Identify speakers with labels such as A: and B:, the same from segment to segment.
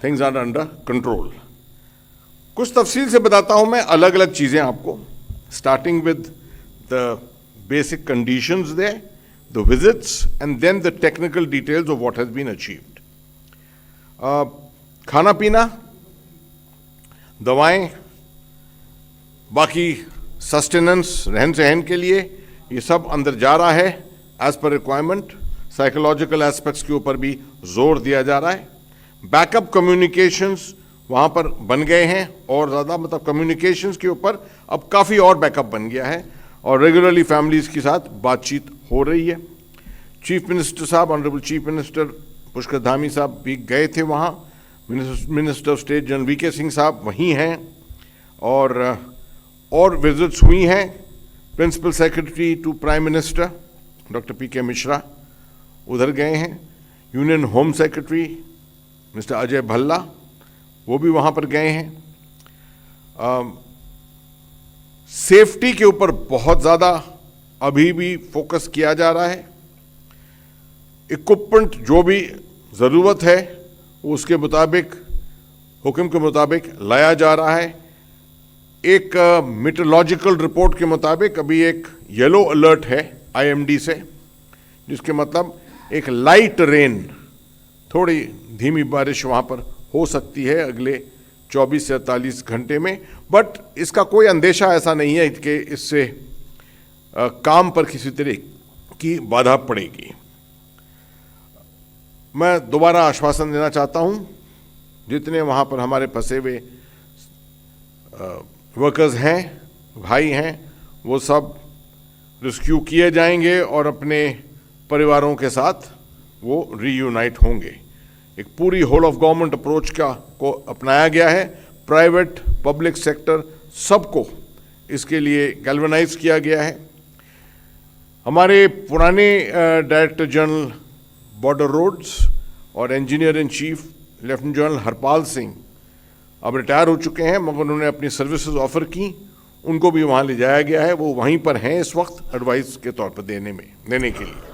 A: Things are under control. कुछ तफसील से बताता हूं मैं अलग अलग चीज़ें आपको, starting with the basic conditions there, the visits and then the technical details of what has been achieved. खाना पीना, दवाएं, बाकी सस्टेनेंस, रहन सहन के लिए, ये सब अंदर जा रहा है as per requirement. Psychological aspects के ऊपर भी जोर दिया जा रहा है। बैकअप कम्युनिकेशंस वहाँ पर बन गए हैं और ज़्यादा, मतलब कम्युनिकेशंस के ऊपर अब काफ़ी और बैकअप बन गया है और रेगुलरली फैमिलीज़ के साथ बातचीत हो रही है। चीफ मिनिस्टर साहब, honourable chief minister Pushkar Dhami साहब भी गए थे वहाँ। Minister of state general VK Singh साहब वहीं हैं और विजिट्स हुई हैं। Principal secretary to prime minister doctor PK Mishra उधर गए हैं। Union home secretary mister Ajay Bhalla वो भी वहाँ पर गए हैं। सेफ्टी के ऊपर बहुत ज़्यादा अभी भी फोकस किया जा रहा है। इक्विपमेंट जो भी ज़रूरत है उसके मुताबिक, हुक्म के मुताबिक लाया जा रहा है। एक मीटरोलॉजिकल रिपोर्ट के मुताबिक अभी एक येलो अलर्ट है आईएमडी से, जिसके मतलब एक लाइट रेन, थोड़ी धीमी बारिश वहाँ पर हो सकती है अगले 24 से 48 घंटे में, बट इसका कोई अंदेशा ऐसा नहीं है कि इससे काम पर किसी तरह की बाधा पड़ेगी। मैं दोबारा आश्वासन देना चाहता हूँ, जितने वहाँ पर हमारे फंसे हुए वर्कर्स हैं, भाई हैं, वो सब रेस्क्यू किए जाएंगे और अपने परिवारों के साथ वो रीयूनाइट होंगे। एक पूरी होल ऑफ गवर्नमेंट अप्रोच को अपनाया गया है। प्राइवेट, पब्लिक सेक्टर सबको इसके लिए गैल्वेनाइज किया गया है। हमारे पुराने डायरेक्टर जनरल बॉर्डर रोड्स और engineer in chief lieutenant general Harpal Singh अब रिटायर हो चुके हैं, मगर उन्होंने अपनी सर्विसेज ऑफर की, उनको भी वहाँ ले जाया गया है। वो वहीं पर हैं इस वक्त एडवाइस के तौर पर देने के लिए।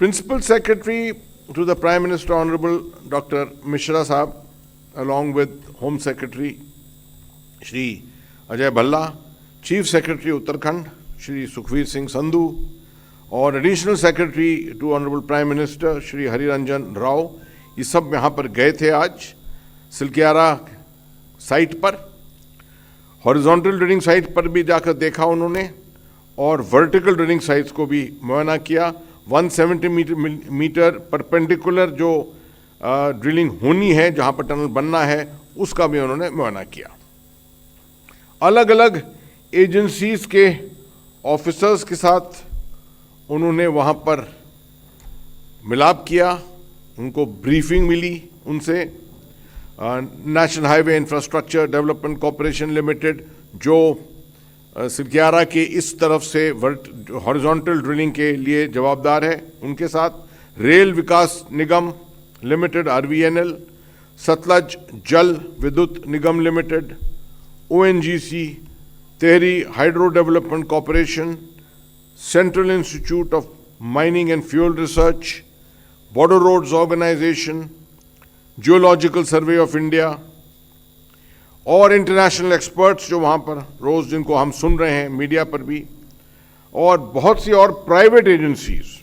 A: Principal secretary to the prime minister honourable doctor Mishra साहब along with home secretary Shri Ajay Bhalla, chief secretary Uttarakhand Shri Sukhvir Singh Sandhu और additional secretary to honourable prime minister Shri Hariranjan Rao, ये सब यहाँ पर गए थे आज सिलकियारा साइट पर। हॉरिजॉन्टल ड्रिलिंग साइट पर भी जाकर देखा उन्होंने और वर्टिकल ड्रिलिंग साइट्स को भी मुआयना किया। 170 मीटर परपेंडिकुलर जो ड्रिलिंग होनी है, जहाँ पर टनल बनना है, उसका भी उन्होंने मुआयना किया। अलग अलग एजेंसीज के ऑफिसर्स के साथ उन्होंने वहाँ पर मिलाप किया, उनको ब्रीफिंग मिली उनसे। National highway infrastructure development corporation limited जो सिलकियारा के इस तरफ से हॉरिजॉन्टल ड्रिलिंग के लिए जवाबदार है, उनके साथ Rail Vikas Nigam limited RVNL, Satluj Jal Vidyut Nigam limited, ONGC, Tehri hydro development corporation, central institute of mining and fuel research, border roads organisation, geological survey of India और इंटरनेशनल एक्सपर्ट्स जो वहाँ पर रोज़ जिनको हम सुन रहे हैं मीडिया पर भी, और बहुत सी और प्राइवेट एजेंसीज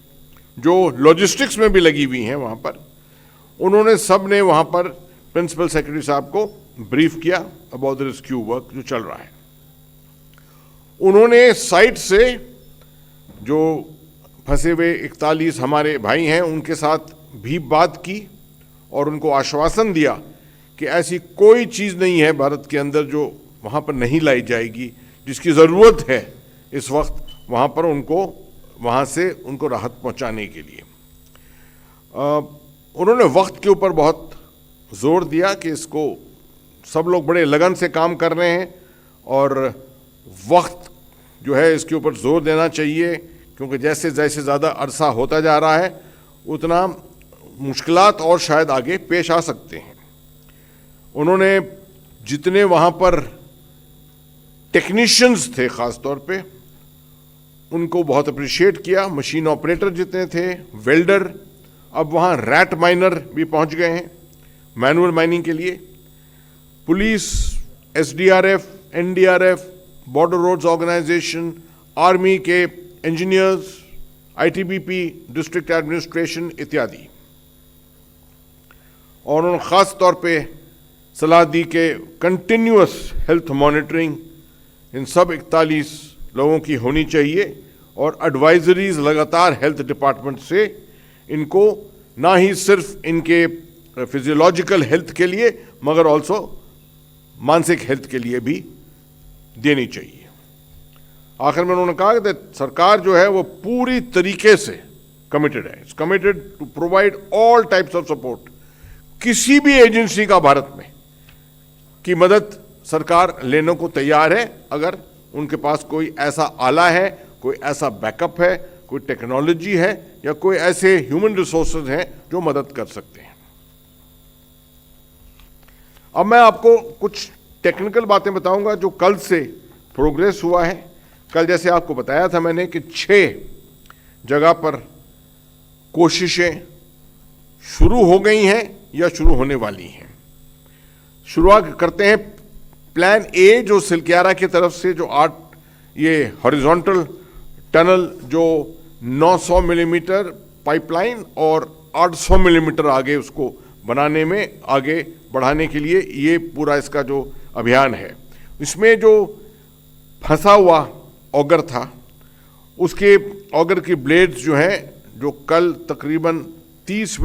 A: जो लॉजिस्टिक्स में भी लगी हुई हैं वहाँ पर, उन्होंने सब ने वहाँ पर प्रिंसिपल सेक्रेटरी साहब को ब्रीफ किया अबाउट द रेस्क्यू वर्क जो चल रहा है। उन्होंने साइट से जो फंसे हुए 41 हमारे भाई हैं उनके साथ भी बात की और उनको आश्वासन दिया कि ऐसी कोई चीज़ नहीं है भारत के अंदर जो वहाँ पर नहीं लाई जाएगी, जिसकी ज़रूरत है इस वक्त वहाँ पर उनको, वहाँ से उनको राहत पहुँचाने के लिए। उन्होंने वक्त के ऊपर बहुत ज़ोर दिया कि इसको सब लोग बड़े लगन से काम कर रहे हैं और वक्त जो है इसके ऊपर ज़ोर देना चाहिए, क्योंकि जैसे जैसे ज़्यादा अरसा होता जा रहा है उतना मुश्किलात और शायद आगे पेश आ सकते हैं। उन्होंने जितने वहाँ पर टेक्नीशियंस थे ख़ास तौर पे, उनको बहुत अप्रिशिएट किया। मशीन ऑपरेटर जितने थे, वेल्डर, अब वहाँ रैट माइनर भी पहुँच गए हैं, मैनुअल माइनिंग के लिए, police, SDRF, NDRF, border roads organisation, army के इंजीनियर्स, आईटीबीपी, डिस्ट्रिक्ट एडमिनिस्ट्रेशन इत्यादि। और उन्होंने ख़ास तौर पे सलाह दी कि कंटिन्यूअस हेल्थ मॉनिटरिंग इन सब 41 लोगों की होनी चाहिए और एडवाइजरीज लगातार हेल्थ डिपार्टमेंट से इनको ना ही सिर्फ इनके फिजियोलॉजिकल हेल्थ के लिए मगर ऑल्सो मानसिक हेल्थ के लिए भी देनी चाहिए। आखिर में उन्होंने कहा कि सरकार जो है वो पूरी तरीके से कमिटेड है, it's committed to provide all types of support. किसी भी एजेंसी का भारत में की मदद सरकार लेने को तैयार है अगर उनके पास कोई ऐसा आला है, कोई ऐसा बैकअप है, कोई टेक्नोलॉजी है या कोई ऐसे ह्यूमन रिसोर्सेज हैं जो मदद कर सकते हैं। अब मैं आपको कुछ टेक्निकल बातें बताऊंगा जो कल से प्रोग्रेस हुआ है। कल जैसे आपको बताया था मैंने कि 6 जगह पर कोशिशें शुरू हो गई हैं या शुरू होने वाली हैं। शुरुआत करते हैं प्लान ए, जो सिलक्यारा की तरफ से जो 8 ये हॉरिजॉन्टल टनल जो 900 मिलीमीटर पाइपलाइन और 800 मिलीमीटर आगे उसको बनाने में आगे बढ़ाने के लिए ये पूरा इसका जो अभियान है। इसमें जो फंसा हुआ ऑगर था उसके ऑगर की ब्लेड्स जो हैं जो कल तकरीबन 30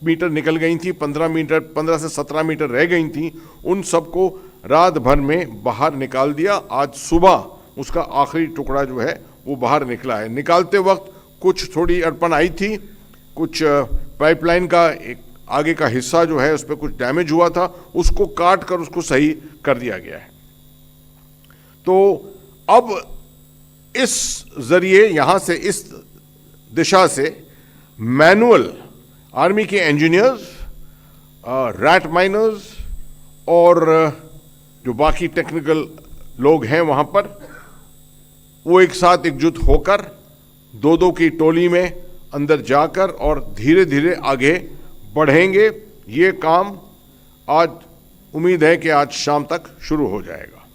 A: मीटर निकल गई थी, 15 से 17 मीटर रह गई थी, उन सबको रात भर में बाहर निकाल दिया। आज सुबह उसका आखिरी टुकड़ा जो है वो बाहर निकला है। निकालते वक्त कुछ थोड़ी अड़पन आई थी, कुछ पाइपलाइन का एक आगे का हिस्सा जो है उस पर कुछ डैमेज हुआ था, उसको काट कर उसको सही कर दिया गया है। तो अब इस जरिए यहां से इस दिशा से मैनुअल आर्मी के इंजीनियर्स, रैट माइनर्स और जो बाकी टेक्निकल लोग हैं वहां पर, वो एक साथ एकजुट होकर 2-2 की टोली में अंदर जाकर और धीरे धीरे आगे बढ़ेंगे। ये काम आज उम्मीद है कि आज शाम तक शुरू हो जाएगा।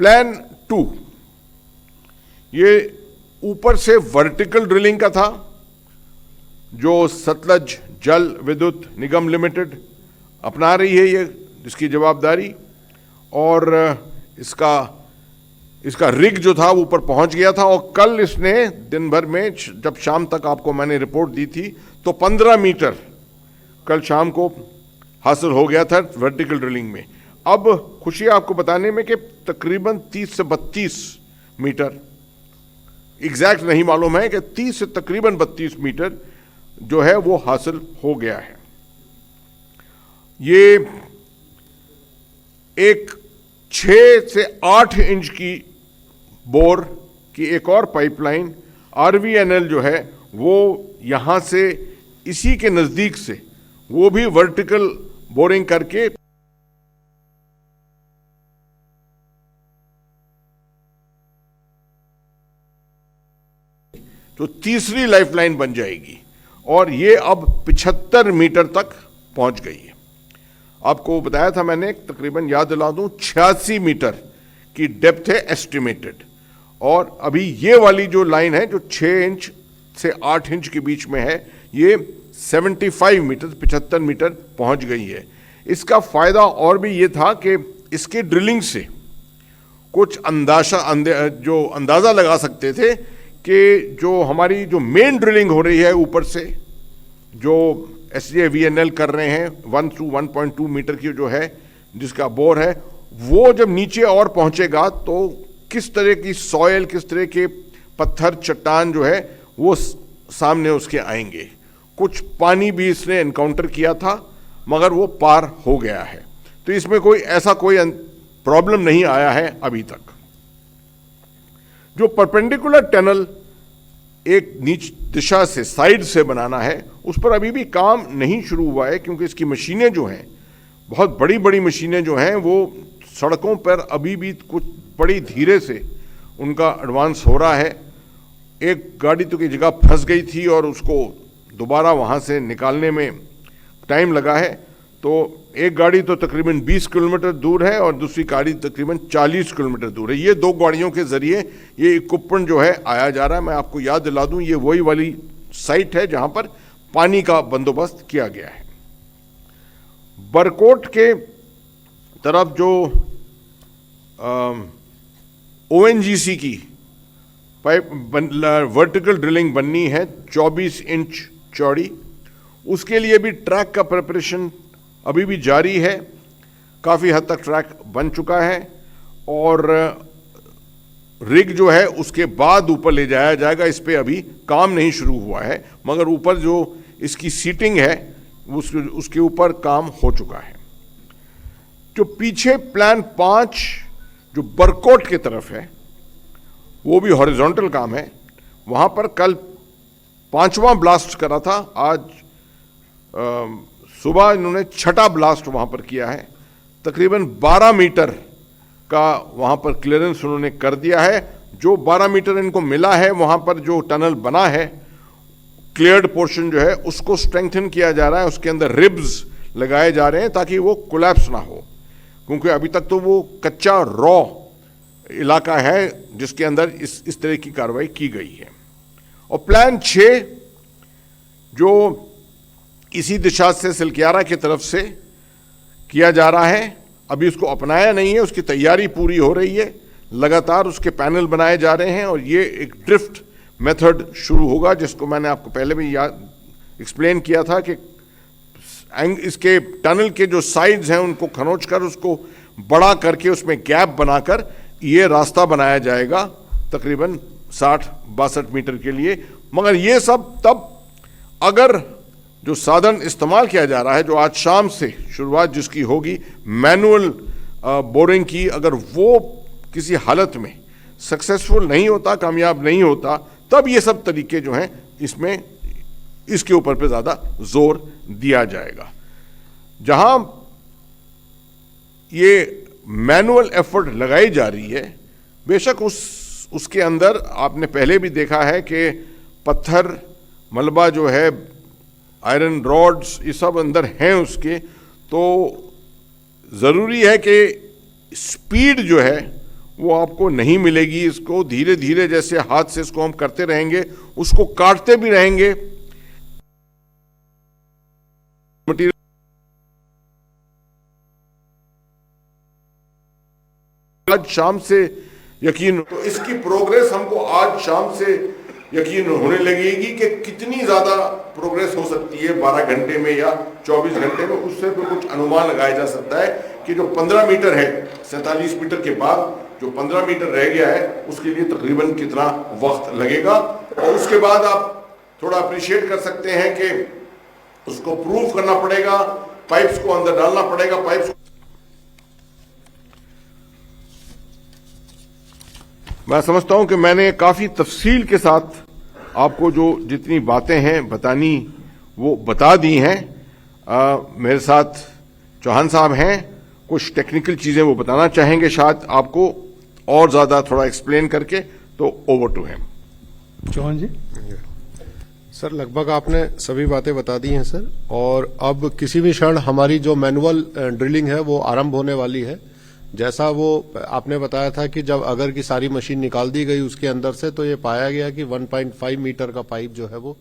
A: प्लान 2 ये ऊपर से वर्टिकल ड्रिलिंग का था जो सतलज जल विद्युत निगम लिमिटेड अपना रही है, ये जिसकी जवाबदारी, और इसका रिग जो था वो ऊपर पहुंच गया था। और कल इसने दिन भर में, जब शाम तक आपको मैंने रिपोर्ट दी थी, तो 15 मीटर कल शाम को हासिल हो गया था वर्टिकल ड्रिलिंग में। अब खुशी आपको बताने में कि तकरीबन 30 से 32 मीटर, एग्जैक्ट नहीं मालूम है कि 30 से तकरीबन 32 मीटर जो है वो हासिल हो गया है। ये एक 6 से 8 इंच की बोर की एक और पाइपलाइन RVNL जो है वो यहां से इसी के नजदीक से वो भी वर्टिकल बोरिंग करके तो तीसरी लाइफलाइन बन जाएगी और ये अब 75 मीटर तक पहुंच गई है। आपको बताया था मैंने, तकरीबन याद दिला दूं, 86 मीटर की डेप्थ है एस्टिमेटेड, और अभी ये वाली जो लाइन है जो 6 इंच से 8 इंच के बीच में है, ये 75 मीटर पहुंच गई है। इसका फायदा और भी ये था कि इसके ड्रिलिंग से कुछ अंदाजा लगा सकते थे कि जो हमारी जो मेन ड्रिलिंग हो रही है ऊपर से, जो SJVNL कर रहे हैं 1 to 1.2 मीटर की जो है जिसका बोर है, वो जब नीचे और पहुंचेगा तो किस तरह की सॉयल, किस तरह के पत्थर चट्टान जो है वो सामने उसके आएंगे। कुछ पानी भी इसने एनकाउंटर किया था मगर वो पार हो गया है, तो इसमें कोई ऐसा कोई प्रॉब्लम नहीं आया है अभी तक। जो परपेंडिकुलर टनल एक नीच दिशा से, साइड से बनाना है, उस पर अभी भी काम नहीं शुरू हुआ है, क्योंकि इसकी मशीनें जो हैं, बहुत बड़ी बड़ी मशीनें जो हैं, वो सड़कों पर अभी भी कुछ बड़ी धीरे से उनका एडवांस हो रहा है। एक गाड़ी तो की जगह फंस गई थी और उसको दोबारा वहाँ से निकालने में टाइम लगा है। तो एक गाड़ी तो तकरीबन 20 किलोमीटर दूर है और दूसरी गाड़ी तकरीबन 40 किलोमीटर दूर है। ये दो गाड़ियों के जरिए ये इक्विपमेंट जो है आया जा रहा है। मैं आपको याद दिला दूं, ये वही वाली साइट है जहां पर पानी का बंदोबस्त किया गया है। बरकोट के तरफ जो ONGC की पाइप वर्टिकल ड्रिलिंग बननी है 24 इंच चौड़ी, उसके लिए भी ट्रैक का प्रिपरेशन अभी भी जारी है। काफ़ी हद तक ट्रैक बन चुका है और रिग जो है उसके बाद ऊपर ले जाया जाएगा। इस पे अभी काम नहीं शुरू हुआ है, मगर ऊपर जो इसकी सीटिंग है उसके ऊपर काम हो चुका है। जो पीछे प्लान 5 जो बरकोट की तरफ है वो भी हॉरिजॉन्टल काम है। वहाँ पर कल 5वां ब्लास्ट करा था, आज सुबह इन्होंने 6ठा ब्लास्ट वहाँ पर किया है। तकरीबन 12 मीटर का वहाँ पर क्लियरेंस उन्होंने कर दिया है। जो 12 मीटर इनको मिला है वहाँ पर जो टनल बना है, क्लियर्ड पोर्शन जो है उसको स्ट्रेंथन किया जा रहा है। उसके अंदर रिब्स लगाए जा रहे हैं ताकि वो कोलैप्स ना हो, क्योंकि अभी तक तो वो कच्चा रॉ इलाका है जिसके अंदर इस तरह की कार्रवाई की गई है। और प्लान 6 जो इसी दिशा से सिलक्यारा की तरफ से किया जा रहा है, अभी उसको अपनाया नहीं है, उसकी तैयारी पूरी हो रही है। लगातार उसके पैनल बनाए जा रहे हैं और ये एक ड्रिफ्ट मेथड शुरू होगा, जिसको मैंने आपको पहले भी एक्सप्लेन किया था कि इसके टनल के जो साइड्स हैं उनको खरोंच कर उसको बड़ा करके उसमें गैप बनाकर ये रास्ता बनाया जाएगा तकरीबन 60-62 मीटर के लिए। मगर ये सब तब अगर जो साधन इस्तेमाल किया जा रहा है, जो आज शाम से शुरुआत जिसकी होगी मैनुअल बोरिंग की, अगर वो किसी हालत में सक्सेसफुल नहीं होता, कामयाब नहीं होता, तब ये सब तरीके जो हैं इसमें इसके ऊपर पे ज़्यादा जोर दिया जाएगा। जहां ये मैनुअल एफर्ट लगाई जा रही है, बेशक उसके अंदर आपने पहले भी देखा है कि पत्थर मलबा जो है, आयरन रॉड्स, ये सब अंदर हैं उसके, तो ज़रूरी है कि स्पीड जो है वो आपको नहीं मिलेगी। इसको धीरे धीरे जैसे हाथ से इसको हम करते रहेंगे, उसको काटते भी रहेंगे। मटीरियल आज शाम से यकीन, तो इसकी प्रोग्रेस हमको आज शाम से यकीन होने लगेगी कि कितनी ज़्यादा प्रोग्रेस हो सकती है 12 घंटे में या 24 घंटे में। उससे भी कुछ अनुमान लगाया जा सकता है कि जो 15 मीटर है, 47 मीटर के बाद जो 15 मीटर रह गया है उसके लिए तकरीबन कितना वक्त लगेगा। और उसके बाद आप थोड़ा अप्रिशिएट कर सकते हैं कि उसको प्रूफ करना पड़ेगा, पाइप्स को अंदर डालना पड़ेगा। पाइप्स मैं समझता हूं कि मैंने काफ़ी तफसील के साथ आपको जो जितनी बातें हैं बतानी वो बता दी हैं। मेरे साथ चौहान साहब हैं, कुछ टेक्निकल चीज़ें वो बताना चाहेंगे शायद आपको और ज़्यादा थोड़ा एक्सप्लेन करके, तो over to him.
B: Chauhan ji.
C: Sir, लगभग आपने सभी बातें बता दी हैं सर, और अब किसी भी क्षण हमारी जो मैनुअल ड्रिलिंग है वो आरंभ होने वाली है। जैसा वो आपने बताया था कि जब अगर की सारी मशीन निकाल दी गई उसके अंदर से, तो ये पाया गया कि 1.5 मीटर का पाइप जो है वो